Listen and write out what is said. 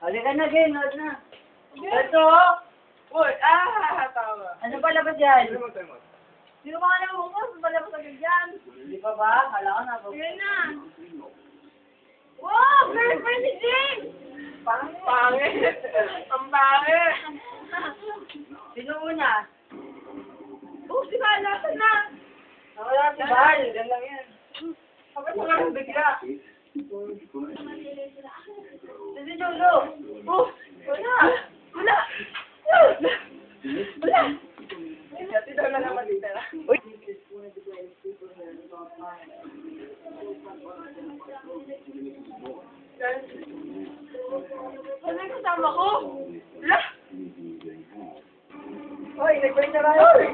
Halika na, Gen. Load na. Ito! Uy! Tawa. Ano pa labas yan? Sino ka na umungos? Malabas agad dyan. Hindi pa ba? Hala ko na. Sige na. Wow! Girlfriend ni James! Pangit! Ang pangit! Sino una? Oh, si Bala, saan na? Wala si Bal. Yan lang yan. Kapag mo nga bigla. Si Jolo. Oh! Wala! Wala! Wala! Dati daw na naman dito. Uy! Ano yung kasama ko? Wala! Uy, nagbalik na tayo. Uy!